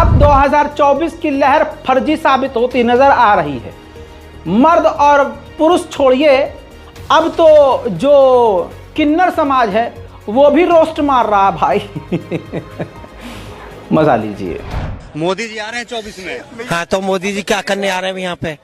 अब 2024 की लहर फर्जी साबित होती नजर आ रही है। मर्द और पुरुष छोड़िए, अब तो जो किन्नर समाज है वो भी रोस्ट मार रहा भाई। मजा लीजिए। मोदी जी आ रहे हैं 24 में। हाँ, तो मोदी जी क्या करने आ रहे हैं यहाँ पे?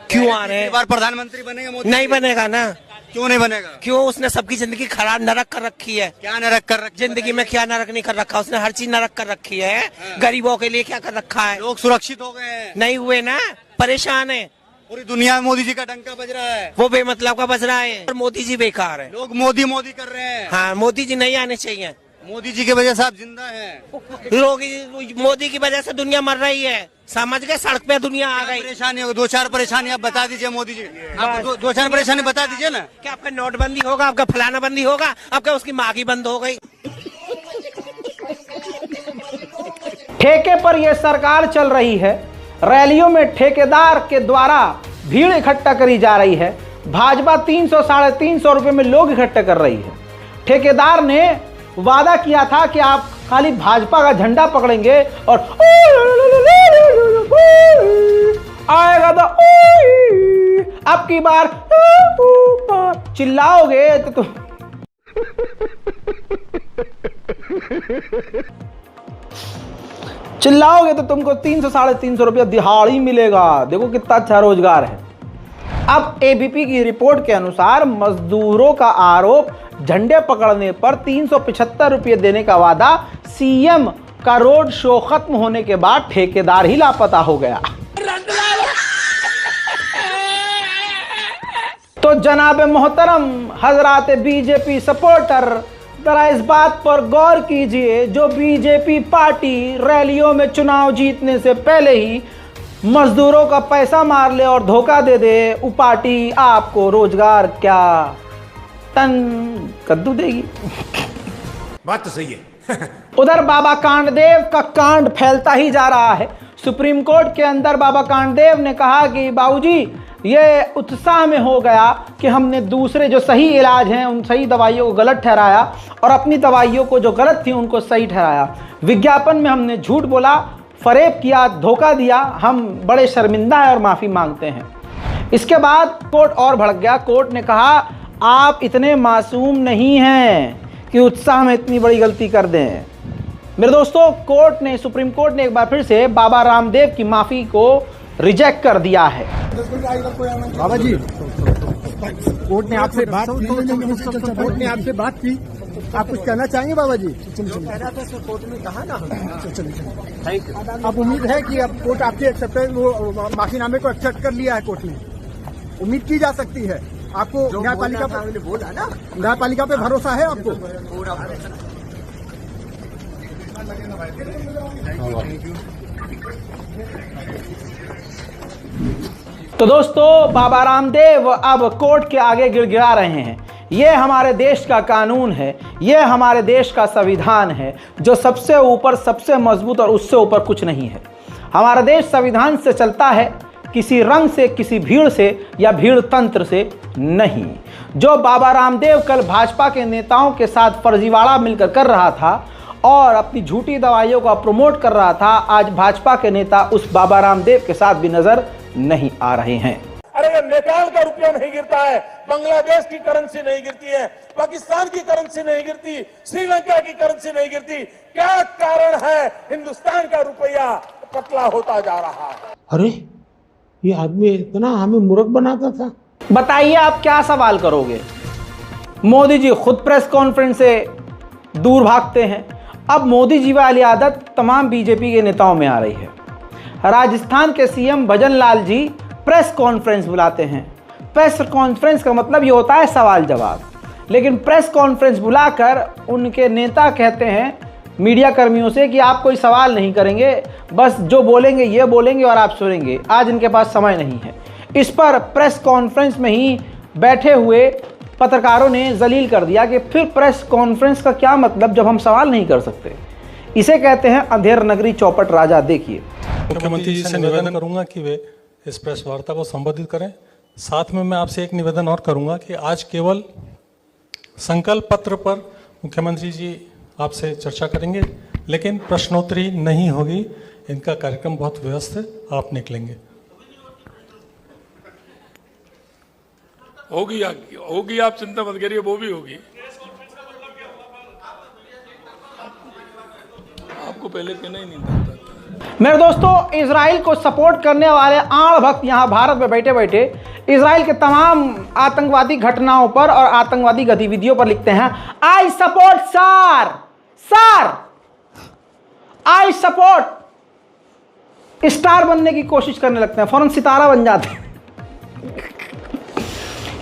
क्यों आ रहे हैं? बार प्रधानमंत्री बनेगा मोदी? नहीं बनेगा ना। क्यों नहीं बनेगा? क्यों? उसने सबकी जिंदगी खराब नरक कर रखी है। क्या नरक कर रखी? जिंदगी में क्या नरक नहीं कर रखा? उसने हर चीज नरक कर रखी है। गरीबों के लिए क्या कर रखा है? लोग सुरक्षित हो गए हैं। नहीं हुए ना, परेशान है। पूरी दुनिया में मोदी जी का डंका बज रहा है। वो बेमतलब का बज रहा है और मोदी जी बेकार है। लोग मोदी मोदी कर रहे हैं। हाँ, मोदी जी नहीं आने चाहिए। मोदी जी की वजह से आप जिंदा हैं। लोग मोदी की वजह से दुनिया मर रही है, समझ गए? सड़क पे दुनिया आ गई। परेशानी होगी, 2-4 परेशानी आप बता दीजिए मोदी जी। आप 2-4 परेशानी बता दीजिए ना। क्या आपका नोटबंदी होगा? आपका फलाना बंदी होगा? आपका उसकी माँ की बंद हो गई। ठेके पर यह सरकार चल रही है। रैलियों में ठेकेदार के द्वारा भीड़ इकट्ठा करी जा रही है। भाजपा 300-350 रुपए में लोग इकट्ठे कर रही है। ठेकेदार ने वादा किया था कि आप खाली भाजपा का झंडा पकड़ेंगे और आएगा तो अब की बार चिल्लाओगे तो तुम तुमको 300-350 रुपया दिहाड़ी मिलेगा। देखो कितना अच्छा रोजगार है। अब एबीपी की रिपोर्ट के अनुसार मजदूरों का आरोप, झंडे पकड़ने पर 375 रुपये देने का वादा। सीएम का रोड शो खत्म होने के बाद ठेकेदार ही लापता हो गया। तो जनाब मोहतरम हजरात बीजेपी सपोर्टर, जरा इस बात पर गौर कीजिए, जो बीजेपी पार्टी रैलियों में चुनाव जीतने से पहले ही मजदूरों का पैसा मार ले और धोखा दे दे, वो पार्टी आपको रोजगार क्या टन कद्दू देगी। बात तो सही है। उधर बाबा कांडदेव का कांड फैलता ही जा रहा है। सुप्रीम कोर्ट के अंदर बाबा कांडदेव ने कहा कि बाबूजी, ये उत्साह में हो गया कि हमने दूसरे जो सही इलाज हैं उन सही दवाइयों को गलत ठहराया और अपनी दवाइयों को जो गलत थी उनको सही ठहराया। विज्ञापन में हमने झूठ बोला, फरेब किया, धोखा दिया। हम बड़े शर्मिंदा हैं और माफ़ी मांगते हैं। इसके बाद कोर्ट और भड़क गया। कोर्ट ने कहा आप इतने मासूम नहीं हैं कि उत्साह में इतनी बड़ी गलती कर दें। मेरे दोस्तों, सुप्रीम कोर्ट ने एक बार फिर से बाबा रामदेव की माफ़ी को रिजेक्ट कर दिया है। बाबा जी, कोर्ट ने आपसे बात की, आप कुछ कहना चाहेंगे बाबा जी? कोर्ट में कहा ना। Thank you. आप उम्मीद है कि अब कोर्ट आपके वो माफीनामे को एक्सेप्ट कर लिया है कोर्ट ने? उम्मीद की जा सकती है आपको? न्यायपालिका पे बोला ना, न्यायपालिका पे भरोसा है आपको? तो दोस्तों, बाबा रामदेव अब कोर्ट के आगे गिड़गिड़ा रहे हैं। ये हमारे देश का कानून है, ये हमारे देश का संविधान है, जो सबसे ऊपर, सबसे मजबूत और उससे ऊपर कुछ नहीं है। हमारा देश संविधान से चलता है, किसी रंग से, किसी भीड़ से या भीड़ तंत्र से नहीं। जो बाबा रामदेव कल भाजपा के नेताओं के साथ फर्जीवाड़ा मिलकर कर रहा था और अपनी झूठी दवाइयों का प्रमोट कर रहा था, आज भाजपा के नेता उस बाबा रामदेव के साथ भी नजर नहीं आ रहे हैं। अरे नेपाल का रुपया नहीं गिरता है, बांग्लादेश की करेंसी नहीं गिरती है, पाकिस्तान की करेंसी नहीं गिरती, श्रीलंका की करेंसी नहीं गिरती। क्या कारण है हिंदुस्तान का रुपया पतला होता जा रहा है? अरे ये आदमी इतना हमें मूर्ख बनाता था। बताइए आप क्या सवाल करोगे? मोदी जी खुद प्रेस कॉन्फ्रेंस से दूर भागते हैं। अब मोदी जी वाली आदत तमाम बीजेपी के नेताओं में आ रही है। राजस्थान के सीएम भजन लाल जी प्रेस कॉन्फ्रेंस बुलाते हैं। प्रेस कॉन्फ्रेंस का मतलब ये होता है सवाल जवाब, लेकिन प्रेस कॉन्फ्रेंस बुलाकर उनके नेता कहते हैं मीडिया कर्मियों से कि आप कोई सवाल नहीं करेंगे, बस जो बोलेंगे ये बोलेंगे और आप सुनेंगे, आज इनके पास समय नहीं है। इस पर प्रेस कॉन्फ्रेंस में ही बैठे हुए पत्रकारों ने जलील कर दिया कि फिर प्रेस कॉन्फ्रेंस का क्या मतलब जब हम सवाल नहीं कर सकते। इसे कहते हैं अंधेर नगरी चौपट राजा। देखिए, मुख्यमंत्री जी से निवेदन करूंगा कि वे इस प्रेस वार्ता को संबोधित करें। साथ में मैं आपसे एक निवेदन और करूंगा कि आज केवल संकल्प पत्र पर मुख्यमंत्री जी आपसे चर्चा करेंगे, लेकिन प्रश्नोत्तरी नहीं होगी। इनका कार्यक्रम बहुत व्यस्त है, आप निकलेंगे। होगी, आप चिंता मत करिए, वो भी होगी। आपको पहले कहना ही नहीं था। मेरे दोस्तों, इजराइल को सपोर्ट करने वाले आड़ भक्त यहाँ भारत में बैठे बैठे इजराइल के तमाम आतंकवादी घटनाओं पर और आतंकवादी गतिविधियों पर लिखते हैं I support sir, I support. Star बनने की कोशिश करने लगते हैं, फौरन सितारा बन जाते हैं।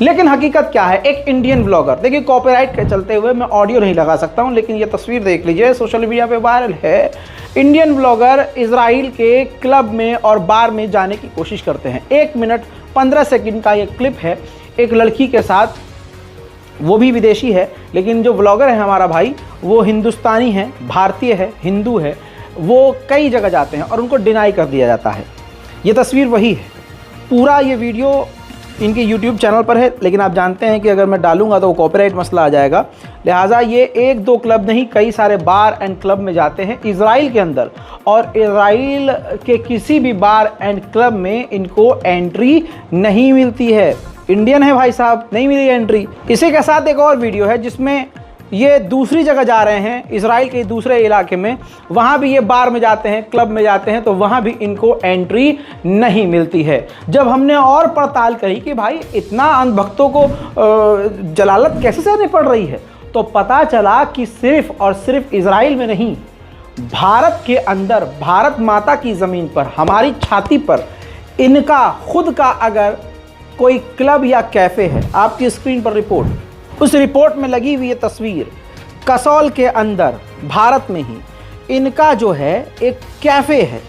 लेकिन हकीकत क्या है? एक इंडियन ब्लॉगर, देखिए कॉपीराइट के चलते हुए मैं ऑडियो नहीं लगा सकता हूं, लेकिन ये तस्वीर देख लीजिए, सोशल मीडिया पे वायरल है। इंडियन ब्लॉगर इजराइल के क्लब में और बार में जाने की कोशिश करते हैं। 1 मिनट 15 सेकंड का ये क्लिप है एक लड़की के साथ, वो भी विदेशी है, लेकिन जो ब्लॉगर है हमारा भाई वो हिंदुस्तानी है, भारतीय है, हिंदू है। वो कई जगह जाते हैं और उनको डिनाई कर दिया जाता है। ये तस्वीर वही है। पूरा ये वीडियो इनके YouTube चैनल पर है, लेकिन आप जानते हैं कि अगर मैं डालूंगा तो वो कॉपीराइट मसला आ जाएगा। लिहाजा ये 1-2 क्लब नहीं, कई सारे बार एंड क्लब में जाते हैं इजराइल के अंदर, और इजराइल के किसी भी बार एंड क्लब में इनको एंट्री नहीं मिलती है। इंडियन है भाई साहब, नहीं मिली एंट्री। इसी के साथ एक और वीडियो है जिसमें ये दूसरी जगह जा रहे हैं, इजराइल के दूसरे इलाके में, वहाँ भी ये बार में जाते हैं, क्लब में जाते हैं, तो वहाँ भी इनको एंट्री नहीं मिलती है। जब हमने और पड़ताल करी कि भाई इतना अंधभक्तों को जलालत कैसे सहनी पड़ रही है, तो पता चला कि सिर्फ और सिर्फ इजराइल में नहीं, भारत के अंदर, भारत माता की ज़मीन पर, हमारी छाती पर इनका खुद का अगर कोई क्लब या कैफ़े है, आपकी स्क्रीन पर रिपोर्ट, उस रिपोर्ट में लगी हुई ये तस्वीर, कसौल के अंदर भारत में ही इनका जो है एक कैफ़े है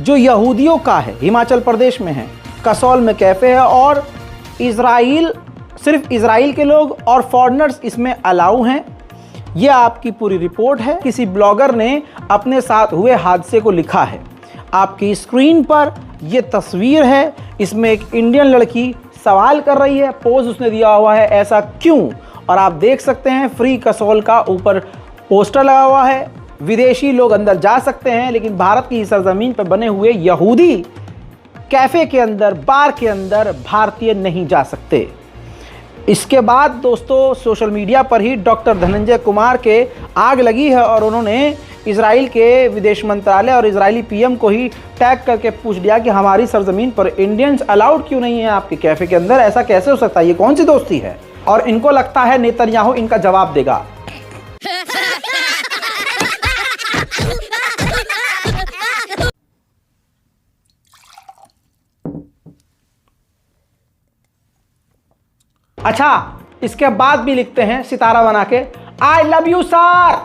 जो यहूदियों का है, हिमाचल प्रदेश में है, कसौल में कैफ़े है, और इजराइल, सिर्फ इजराइल के लोग और फॉरेनर्स इसमें अलाउ हैं। ये आपकी पूरी रिपोर्ट है, किसी ब्लॉगर ने अपने साथ हुए हादसे को लिखा है। आपकी स्क्रीन पर ये तस्वीर है, इसमें एक इंडियन लड़की सवाल कर रही है, पोज उसने दिया हुआ है ऐसा क्यों, और आप देख सकते हैं फ्री कसौल का ऊपर पोस्टर लगा हुआ है। विदेशी लोग अंदर जा सकते हैं, लेकिन भारत की सरजमीन पर बने हुए यहूदी कैफ़े के अंदर, बार के अंदर भारतीय नहीं जा सकते। इसके बाद दोस्तों सोशल मीडिया पर ही डॉक्टर धनंजय कुमार के आग लगी है और उन्होंने इजराइल के विदेश मंत्रालय और इजरायली पीएम को ही टैग करके पूछ लिया कि हमारी सरजमीन पर इंडियंस अलाउड क्यों नहीं है आपके कैफ़े के अंदर, ऐसा कैसे हो सकता है, ये कौन सी दोस्ती है? और इनको लगता है नेतन्याहू इनका जवाब देगा। अच्छा, इसके बाद भी लिखते हैं सितारा बना के, I love you sir,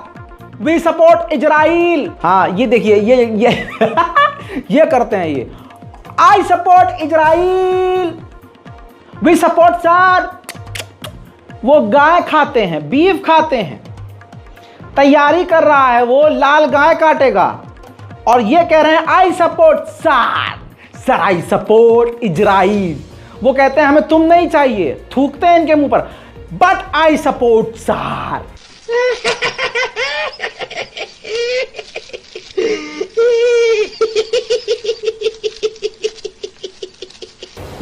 we support Israel. हाँ ये देखिए, ये ये करते हैं ये, I support Israel, we support sir. वो गाय खाते हैं, बीफ खाते हैं, तैयारी कर रहा है, वो लाल गाय काटेगा, और ये कह रहे हैं I support sir, I support Israel. वो कहते हैं हमें तुम नहीं चाहिए, थूकते हैं इनके मुंह पर, but I support sir.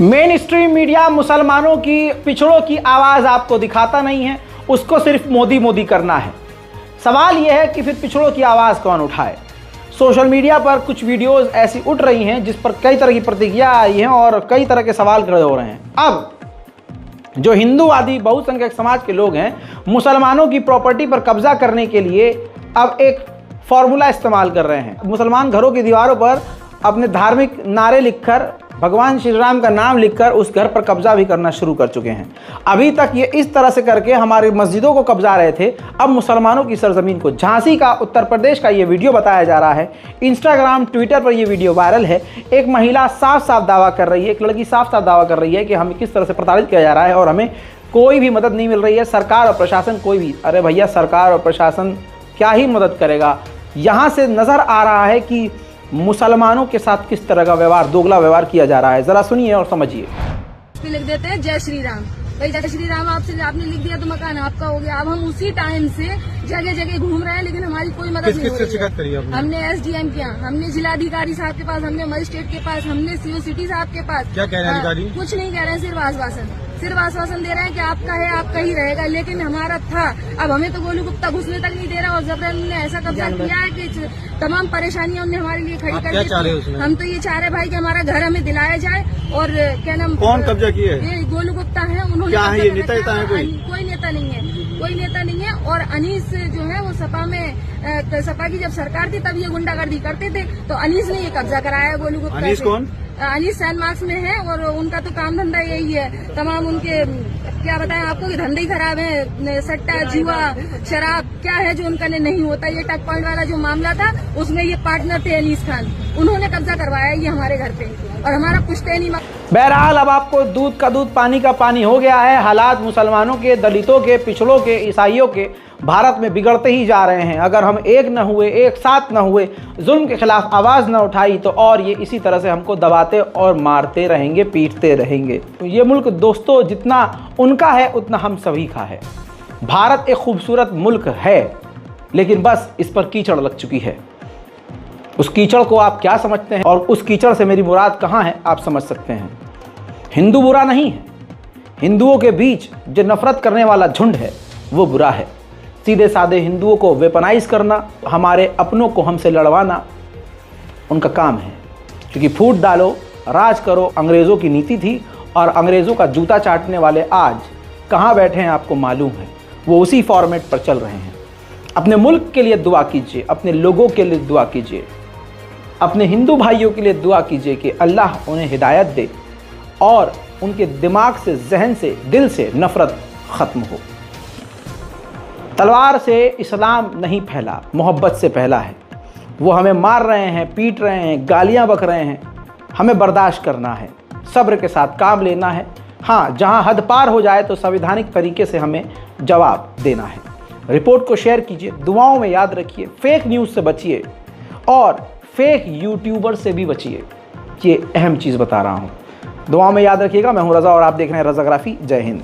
Main stream media मुसलमानों की, पिछड़ों की आवाज़ आपको दिखाता नहीं है, उसको सिर्फ मोदी मोदी करना है। सवाल यह है कि फिर पिछड़ों की आवाज़ कौन उठाए? सोशल मीडिया पर कुछ वीडियोस ऐसी उठ रही हैं जिस पर कई तरह की प्रतिक्रिया आई हैं और कई तरह के सवाल खड़े हो रहे हैं। अब जो हिंदूवादी बहुसंख्यक समाज के लोग हैं, मुसलमानों की प्रॉपर्टी पर कब्जा करने के लिए अब एक फॉर्मूला इस्तेमाल कर रहे हैं। मुसलमान घरों की दीवारों पर अपने धार्मिक नारे लिखकर, भगवान श्री राम का नाम लिखकर उस घर पर कब्जा भी करना शुरू कर चुके हैं। अभी तक ये इस तरह से करके हमारी मस्जिदों को कब्जा रहे थे, अब मुसलमानों की सरजमीन को। झांसी का, उत्तर प्रदेश का ये वीडियो बताया जा रहा है, इंस्टाग्राम, ट्विटर पर ये वीडियो वायरल है। एक महिला साफ साफ दावा कर रही है, एक लड़की साफ साफ दावा कर रही है कि हमें किस तरह से प्रताड़ित किया जा रहा है और हमें कोई भी मदद नहीं मिल रही है, सरकार और प्रशासन कोई भी। अरे भैया, सरकार और प्रशासन क्या ही मदद करेगा? यहाँ से नज़र आ रहा है कि मुसलमानों के साथ किस तरह का व्यवहार, दोगला व्यवहार किया जा रहा है। जरा सुनिए और समझिए। लिख देते हैं जय श्री राम, भाई जय श्री राम आपसे आपने लिख दिया तो मकान आपका हो गया। अब हम उसी टाइम से जगह जगह घूम रहे हैं, लेकिन हमारी कोई मदद नहीं हो रही है। हमने SDM किया, हमने जिलाधिकारी साहब के पास, हमने मजिस्ट्रेट के पास, हमने CO सिटी साहब के पास। क्या कह रहे हैं अधिकारी? कुछ नहीं कह रहे हैं, सिर्फ आश्वासन दे रहे हैं कि आपका है, आपका ही रहेगा। लेकिन हमारा था, अब हमें तो गोलू गुप्ता घुसने तक नहीं दे रहा और जबरन ने ऐसा कब्जा किया है कि तमाम परेशानियां उन्होंने हमारे लिए खड़ी कर दी। हम तो ये चाह रहे भाई कि हमारा घर हमें दिलाया जाए। और क्या नाम, कौन कब्जा किया है? ये गोलू गुप्ता है। उन्होंने क्या है ये नेता है? कोई नेता नहीं है, कोई नेता नहीं है। और अनीस जो है वो सपा की जब सरकार थी तब ये गुंडागर्दी करते थे, तो अनीस ने ये कब्जा कराया है गोलू गुप्ता। अनीस कौन? अनीस सैन मार्क्स में है और उनका तो काम धंधा यही है। तमाम उनके क्या बताएं आपको कि धंधे ही खराब है, सट्टा, जुआ, शराब, क्या है जो उनका नहीं होता। ये टक पॉइंट वाला जो मामला था उसमें ये पार्टनर थे अनीस खान, उन्होंने कब्जा करवाया ये हमारे घर पे और हमारा पुश्तैनी। बहरहाल अब आपको दूध का दूध पानी का पानी हो गया है। हालात मुसलमानों के, दलितों के, पिछड़ों के, ईसाइयों के भारत में बिगड़ते ही जा रहे हैं। अगर हम एक न हुए, एक साथ न हुए, जुल्म के खिलाफ आवाज़ न उठाई तो और ये इसी तरह से हमको दबाते और मारते रहेंगे, पीटते रहेंगे। तो ये मुल्क दोस्तों जितना उनका है उतना हम सभी का है। भारत एक खूबसूरत मुल्क है, लेकिन बस इस पर कीचड़ लग चुकी है। उस कीचड़ को आप क्या समझते हैं और उस कीचड़ से मेरी मुराद कहाँ है आप समझ सकते हैं। हिंदू बुरा नहीं है, हिंदुओं के बीच जो नफरत करने वाला झुंड है वो बुरा है। सीधे साधे हिंदुओं को वेपनाइज करना, हमारे अपनों को हमसे लड़वाना उनका काम है। क्योंकि फूट डालो, राज करो अंग्रेज़ों की नीति थी और अंग्रेज़ों का जूता चाटने वाले आज कहाँ बैठे हैं आपको मालूम है। वो उसी फॉर्मेट पर चल रहे हैं। अपने मुल्क के लिए दुआ कीजिए, अपने लोगों के लिए दुआ कीजिए, अपने हिंदू भाइयों के लिए दुआ कीजिए कि अल्लाह उन्हें हिदायत दे और उनके दिमाग से, जहन से, दिल से नफ़रत ख़त्म हो। तलवार से इस्लाम नहीं फैला, मोहब्बत से फैला है। वो हमें मार रहे हैं, पीट रहे हैं, गालियां बक रहे हैं, हमें बर्दाश्त करना है, सब्र के साथ काम लेना है। हाँ, जहां हद पार हो जाए तो संवैधानिक तरीके से हमें जवाब देना है। रिपोर्ट को शेयर कीजिए, दुआओं में याद रखिए, फेक न्यूज़ से बचिए और फेक यूट्यूबर से भी बचिए। ये अहम चीज़ बता रहा हूँ। दुआओं में याद रखिएगा। मैं हूँ रज़ा और आप देख रहे हैं रज़ाग्राफी। जय हिंद।